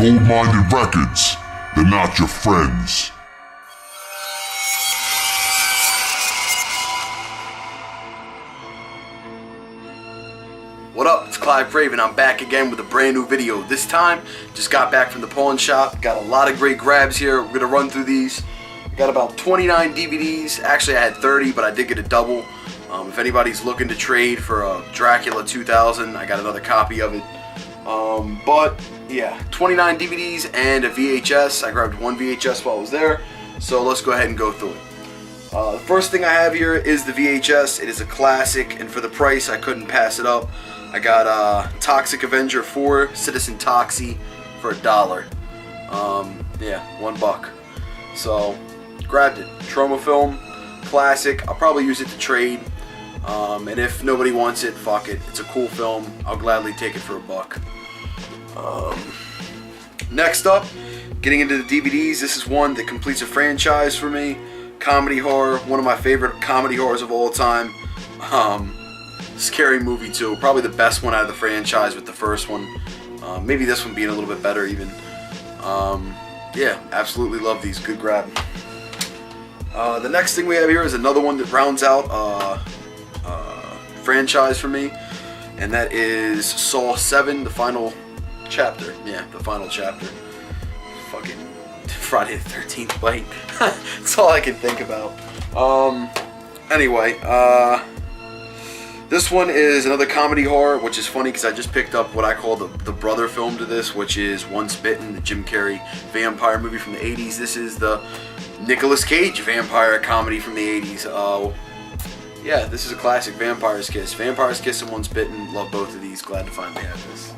Goldminded Records, they're not your friends. What up, it's Klive Kraven. I'm back again with a brand new video. This time, just got back from the pawn shop. Got a lot of great grabs here. We're gonna run through these. Got about 29 DVDs. Actually, I had 30, but I did get a double. If anybody's looking to trade for a Dracula 2000, I got another copy of it. But yeah, 29 DVDs and a VHS. I grabbed one VHS while I was there. So let's go ahead and go through it. The first thing I have here is the VHS. It is a classic, and for the price, I couldn't pass it up. I got Toxic Avenger 4, Citizen Toxie for $1. Yeah, $1. So, grabbed it. Trauma film, classic. I'll probably use it to trade. And if nobody wants it, fuck it. It's a cool film. I'll gladly take it for $1. Next up, getting into the DVDs. This is one that completes a franchise for me. Comedy horror, one of my favorite comedy horrors of all time. Scary Movie 2, probably the best one out of the franchise with the first one. Maybe this one being a little bit better even. Yeah, absolutely love these. Good grab. The next thing we have here is another one that rounds out franchise for me, and that is Saw 7, the final chapter. Yeah, the final chapter. Fucking Friday the 13th bite. That's all I can think about. Anyway, this one is another comedy horror, which is funny because I just picked up what I call the brother film to this, which is Once Bitten, the Jim Carrey vampire movie from the 80s. This is the Nicolas Cage vampire comedy from the 80s. Yeah, this is a classic. Vampire's Kiss. Vampire's Kiss and Once Bitten. Love both of these. Glad to finally have this.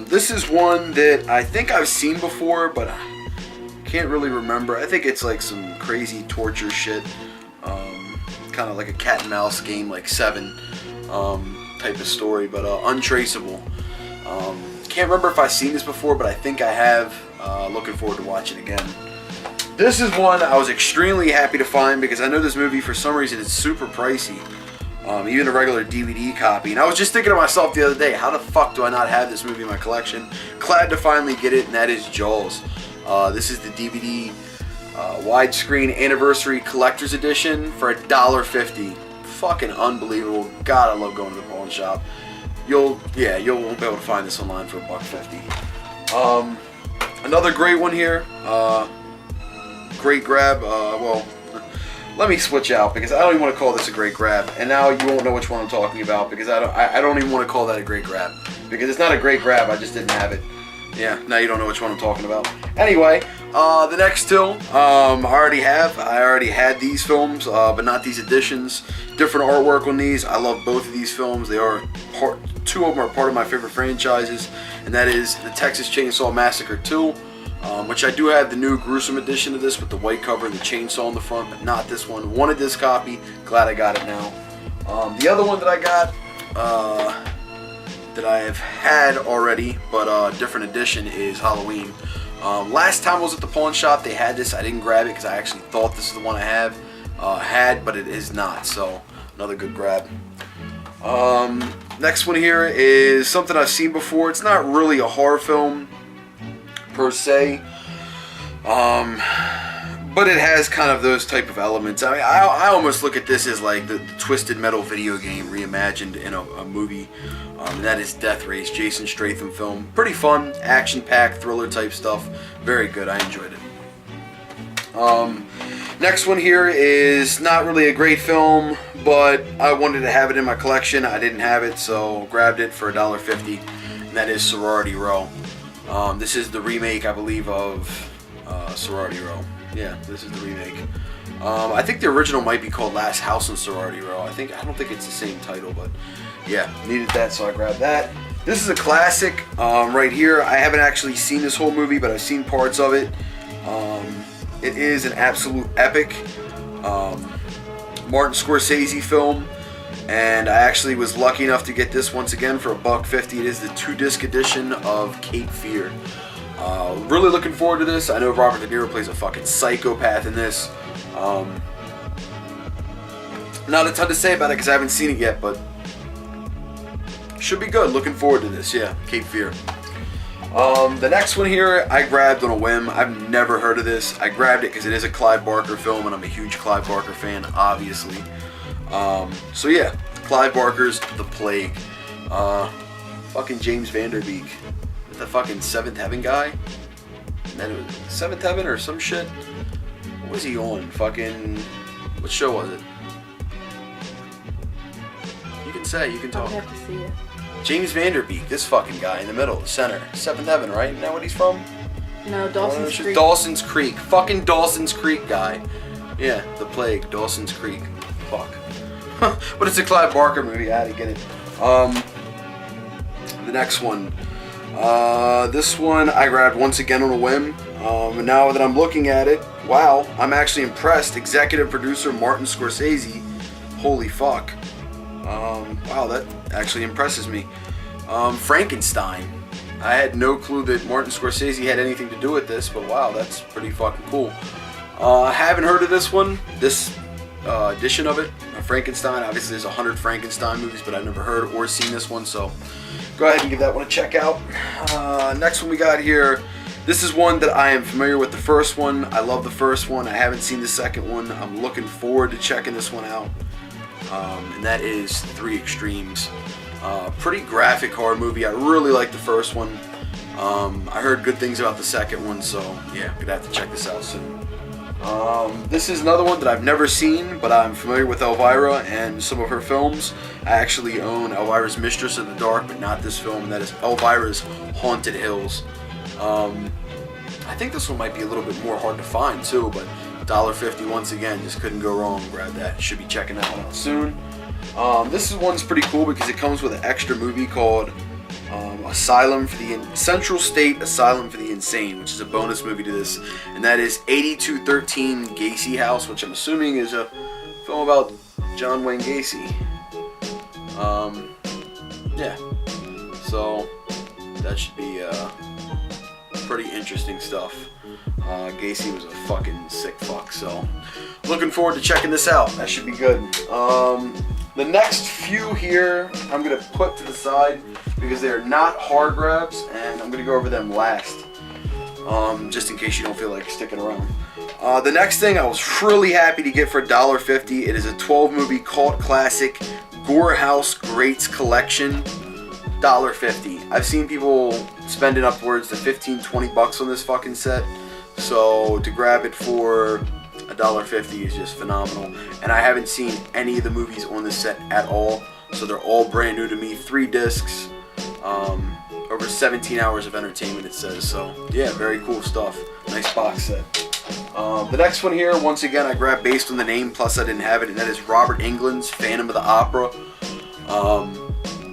This is one that I think I've seen before, but I can't really remember. I think it's like some crazy torture shit. Kind of like a cat and mouse game, like Seven type of story, but untraceable. Can't remember if I've seen this before, but I think I have. Looking forward to watching it again. This is one I was extremely happy to find because I know this movie, for some reason, is super pricey. Even a regular DVD copy. And I was just thinking to myself the other day, how the fuck do I not have this movie in my collection? Glad to finally get it, and that is Jaws. This is the DVD widescreen anniversary collector's edition for $1.50. Fucking unbelievable. God, I love going to the pawn shop. You won't be able to find this online for $1.50. Another great one here. Great grab. Well, let me switch out because I don't even want to call this a great grab, and now you won't know which one I'm talking about because I don't even want to call that a great grab because it's not a great grab. I just didn't have it. Yeah, now you don't know which one I'm talking about. Anyway, the next two I already had these films, but not these editions. Different artwork on these. I love both of these films. They are two of them are part of my favorite franchises, and that is the Texas Chainsaw Massacre 2. Which I do have the new gruesome edition of this with the white cover and the chainsaw on the front, but not this one. Wanted this copy, glad I got it now. The other one that I got, that I have had already, but a different edition, is Halloween. Last time I was at the pawn shop, they had this. I didn't grab it because I actually thought this is the one I had, but it is not, so another good grab. Next one here is something I've seen before. It's not really a horror film per se, but it has kind of those type of elements. I mean, I almost look at this as like the Twisted Metal video game reimagined in a movie, and that is Death Race, Jason Statham film. Pretty fun, action-packed, thriller type stuff. Very good, I enjoyed it. Next one here is not really a great film, but I wanted to have it in my collection. I didn't have it, so grabbed it for $1.50, and that is Sorority Row. This is the remake, I believe, of Sorority Row. Yeah, this is the remake. I think the original might be called Last House on Sorority Row. I don't think it's the same title, but yeah, needed that, so I grabbed that. This is a classic right here. I haven't actually seen this whole movie, but I've seen parts of it. It is an absolute epic Martin Scorsese film. And I actually was lucky enough to get this once again for $1.50. It is the 2-disc edition of Cape Fear. Really looking forward to this. I know Robert De Niro plays a fucking psychopath in this. Not a ton to say about it because I haven't seen it yet, but should be good. Looking forward to this. Yeah, Cape Fear. The next one here, I grabbed on a whim. I've never heard of this. I grabbed it because it is a Clive Barker film, and I'm a huge Clive Barker fan, obviously. So yeah, Clive Barker's The Plague. Fucking James Van Der Beek, the fucking Seventh Heaven guy. That was Seventh Heaven or some shit. What was he on? Fucking, what show was it? You can say, you can talk. I have to see it. James Van Der Beek, this fucking guy in the middle, center, Seventh Heaven, right? Isn't that what he's from? No, Dawson's Creek. Dawson's Creek, fucking Dawson's Creek guy. Yeah, The Plague, Dawson's Creek. Fuck. But it's a Clive Barker movie. I had to get it. The next one. This one I grabbed once again on a whim. And now that I'm looking at it, wow, I'm actually impressed. Executive producer Martin Scorsese. Holy fuck. Wow, that actually impresses me. Frankenstein. I had no clue that Martin Scorsese had anything to do with this, but wow, that's pretty fucking cool. I haven't heard of this one, this edition of it, Frankenstein. Obviously, there's 100 Frankenstein movies, but I've never heard or seen this one, so go ahead and give that one a check out. Next one we got here. This is one that I am familiar with the first one. I love the first one. I haven't seen the second one. I'm looking forward to checking this one out. And that is Three Extremes. Pretty graphic horror movie. I really like the first one. I heard good things about the second one, so yeah, gonna have to check this out soon. This is another one that I've never seen, but I'm familiar with Elvira and some of her films. I actually own Elvira's Mistress of the Dark, but not this film, and that is Elvira's Haunted Hills. I think this one might be a little bit more hard to find too, but $1.50 once again, just couldn't go wrong. Grab that. Should be checking that one out soon. This one's pretty cool because it comes with an extra movie called Asylum for the Central State Asylum for the Insane, which is a bonus movie to this, and that is 8213 Gacy House, which I'm assuming is a film about John Wayne Gacy. Yeah, so that should be pretty interesting stuff. Gacy was a fucking sick fuck, so looking forward to checking this out. That should be good. The next few here I'm going to put to the side because they're not hard grabs, and I'm going to go over them last, just in case you don't feel like sticking around. The next thing I was really happy to get for $1.50. It is a 12 movie cult classic, Gore House Greats Collection. $1.50. I've seen people spending upwards to $15-20 on this fucking set, so to grab it for $1.50 is just phenomenal. And I haven't seen any of the movies on this set at all, so they're all brand new to me. 3 discs, over 17 hours of entertainment, it says. So yeah, very cool stuff. Nice box set. The next one here, once again, I grabbed based on the name, plus I didn't have it, and that is Robert Englund's Phantom of the Opera.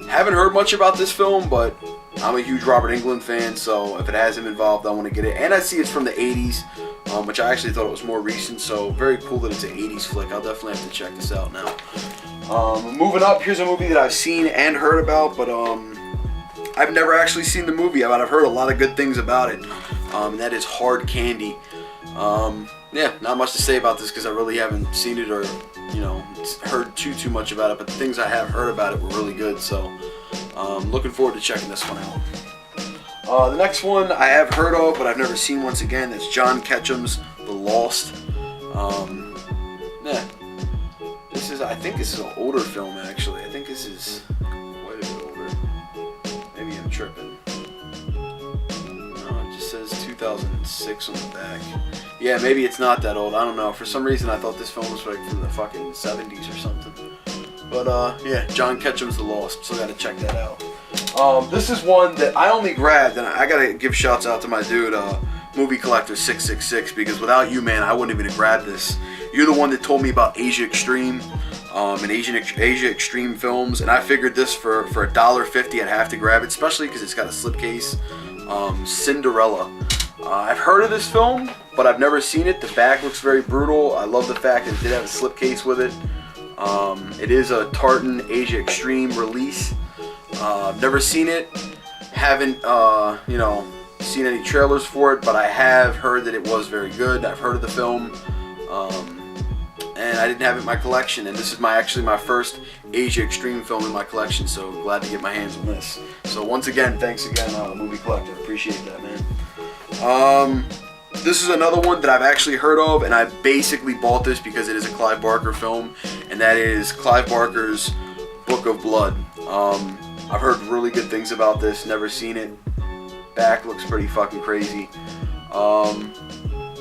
Haven't heard much about this film, but I'm a huge Robert Englund fan, so if it has him involved, I want to get it. And I see it's from the 80s, which I actually thought it was more recent, so very cool that it's an 80s flick. I'll definitely have to check this out now. Moving up, here's a movie that I've seen and heard about, but I've never actually seen the movie, but I've heard a lot of good things about it. And that is Hard Candy. Yeah, not much to say about this because I really haven't seen it or, you know, heard too much about it, but the things I have heard about it were really good, so looking forward to checking this one out. The next one I have heard of, but I've never seen once again. That's John Ketchum's The Lost. Yeah, I think this is an older film actually. I think this is quite a bit older. Maybe I'm tripping. No, it just says 2006 on the back. Yeah, maybe it's not that old. I don't know. For some reason, I thought this film was like from the fucking 70s or something. But yeah, John Ketchum's The Lost. So I gotta check that out. This is one that I only grabbed, and I gotta give shouts out to my dude, Movie Collector 666, because without you, man, I wouldn't even have grabbed this. You're the one that told me about Asia Extreme, and Asia Extreme films, and I figured this for $1.50 I'd have to grab it, especially because it's got a slipcase. Cinderella. I've heard of this film, but I've never seen it. The back looks very brutal. I love the fact that it did have a slipcase with it. It is a Tartan Asia Extreme release. I've never seen it. Haven't, you know, seen any trailers for it, but I have heard that it was very good. I've heard of the film. and I didn't have it in my collection, and this is actually my first Asia Extreme film in my collection, so glad to get my hands on this. So once again, thanks again, Movie Collector. Appreciate that, man. This is another one that I've actually heard of, and I basically bought this because it is a Clive Barker film, and that is Clive Barker's Book of Blood. I've heard really good things about this, never seen it. Back looks pretty fucking crazy.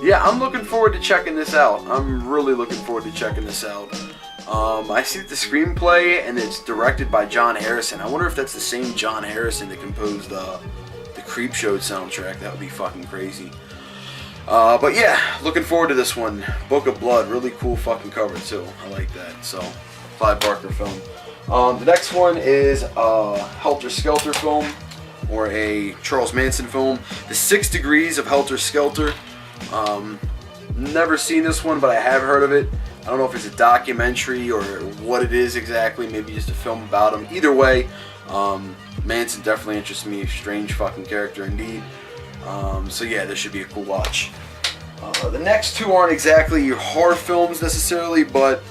Yeah, I'm looking forward to checking this out. I'm really looking forward to checking this out. I see the screenplay, and it's directed by John Harrison. I wonder if that's the same John Harrison that composed the Creepshow soundtrack. That would be fucking crazy. But yeah, looking forward to this one. Book of Blood, really cool fucking cover too. I like that. So, Clive Barker film. The next one is a Helter Skelter film, or a Charles Manson film. The 6 Degrees of Helter Skelter. Never seen this one, but I have heard of it. I don't know if it's a documentary or what it is exactly. Maybe just a film about him. Either way, Manson definitely interests me. Strange fucking character indeed. So yeah, this should be a cool watch. The next two aren't exactly horror films necessarily, but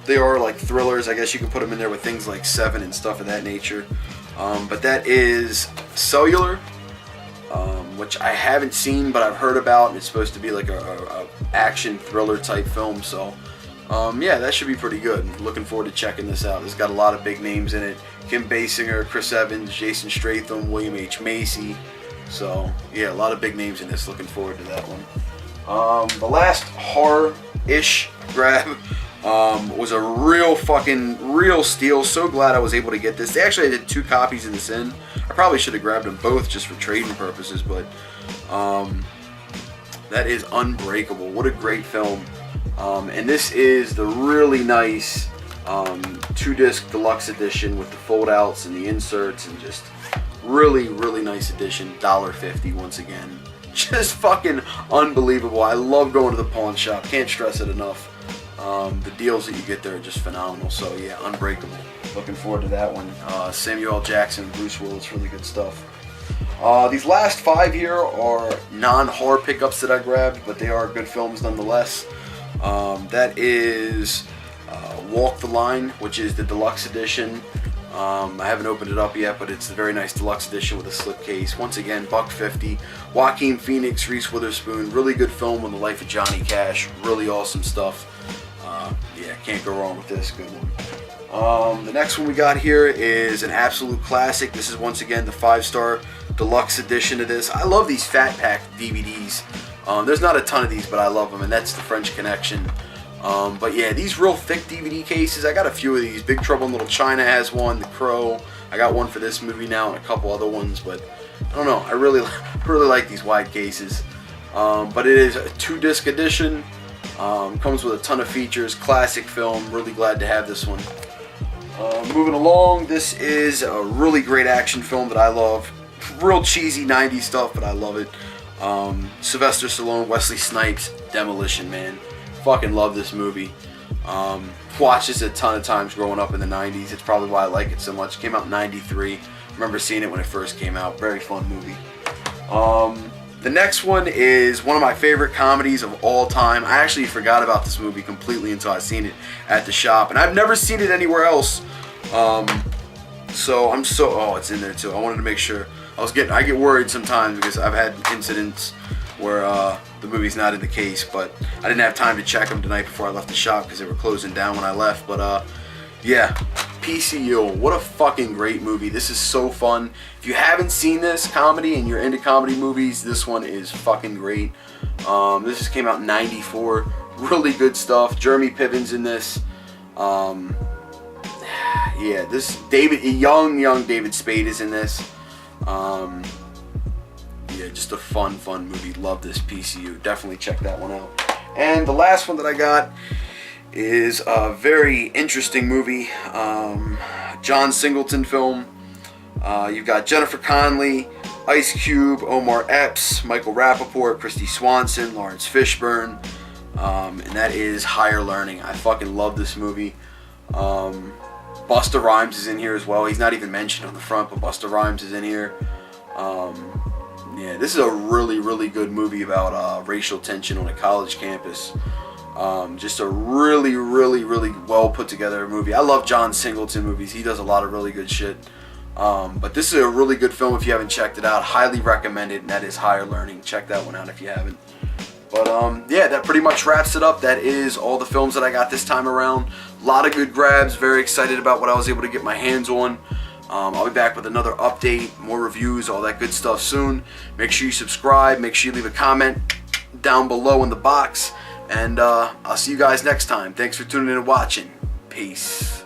they are like thrillers. I guess you can put them in there with things like Seven and stuff of that nature. But that is Cellular, which I haven't seen, but I've heard about, and it's supposed to be like a action thriller type film. So yeah, that should be pretty good. Looking forward to checking this out. It's got a lot of big names in it: Kim Basinger, Chris Evans, Jason Statham, William H. Macy. So yeah, a lot of big names in this. Looking forward to that one. The last horror-ish grab was a real steal. So glad I was able to get this. They actually did 2 copies of this in. I probably should have grabbed them both just for trading purposes, but that is Unbreakable. What a great film. And this is the really nice 2-disc deluxe edition with the fold-outs and the inserts, and just really nice edition. $1.50 once again. Just fucking unbelievable. I love going to the pawn shop. Can't stress it enough. The deals that you get there are just phenomenal. So yeah, Unbreakable. Looking forward to that one. Samuel L. Jackson, Bruce Willis, really good stuff. These last 5 here are non-horror pickups that I grabbed, but they are good films nonetheless. That is Walk the Line, which is the deluxe edition. I haven't opened it up yet, but it's a very nice deluxe edition with a slipcase. Once again, $1.50. Joaquin Phoenix, Reese Witherspoon. Really good film on the life of Johnny Cash. Really awesome stuff. Yeah, can't go wrong with this. Good one. The next one we got here is an absolute classic. This is once again the 5-star deluxe edition of this. I love these fat pack DVDs. There's not a ton of these, but I love them, and that's The French Connection. But yeah, these real thick DVD cases, I got a few of these. Big Trouble in Little China has one, The Crow. I got one for this movie now, and a couple other ones, but I don't know. I really like these wide cases. But it is a 2-disc edition. Comes with a ton of features. Classic film. Really glad to have this one. Moving along, this is a really great action film that I love. Real cheesy 90s stuff, but I love it. Sylvester Stallone, Wesley Snipes, Demolition Man. Fucking love this movie. Watched this a ton of times growing up in the 90s. It's probably why I like it so much. It came out in 93. Remember seeing it when it first came out. Very fun movie. The next one is one of my favorite comedies of all time. I actually forgot about this movie completely until I seen it at the shop, and I've never seen it anywhere else. So it's in there too. I wanted to make sure. I get worried sometimes because I've had incidents where the movie's not in the case, but I didn't have time to check them tonight before I left the shop because they were closing down when I left. But yeah, PCU, what a fucking great movie. This is so fun. If you haven't seen this comedy and you're into comedy movies, this one is fucking great. This just came out in 94. Really good stuff. Jeremy Piven's in this. Yeah, this young David Spade is in this. Yeah, just a fun movie. Love this PCU. Definitely check that one out. And the last one that I got is a very interesting movie. John Singleton film. You've got Jennifer Connelly, Ice Cube, Omar Epps, Michael Rappaport, Christy Swanson, Lawrence Fishburne, and that is Higher Learning. I fucking love this movie. Busta Rhymes is in here as well. He's not even mentioned on the front, but Busta Rhymes is in here. Yeah, this is a really good movie about racial tension on a college campus. Just a really, really, really well put together movie. I love John Singleton movies. He does a lot of really good shit. But this is a really good film if you haven't checked it out. Highly recommend it, and that is Higher Learning. Check that one out if you haven't. But yeah, that pretty much wraps it up. That is all the films that I got this time around. A lot of good grabs. Very excited about what I was able to get my hands on. I'll be back with another update, more reviews, all that good stuff soon. Make sure you subscribe. Make sure you leave a comment down below in the box. And I'll see you guys next time. Thanks for tuning in and watching. Peace.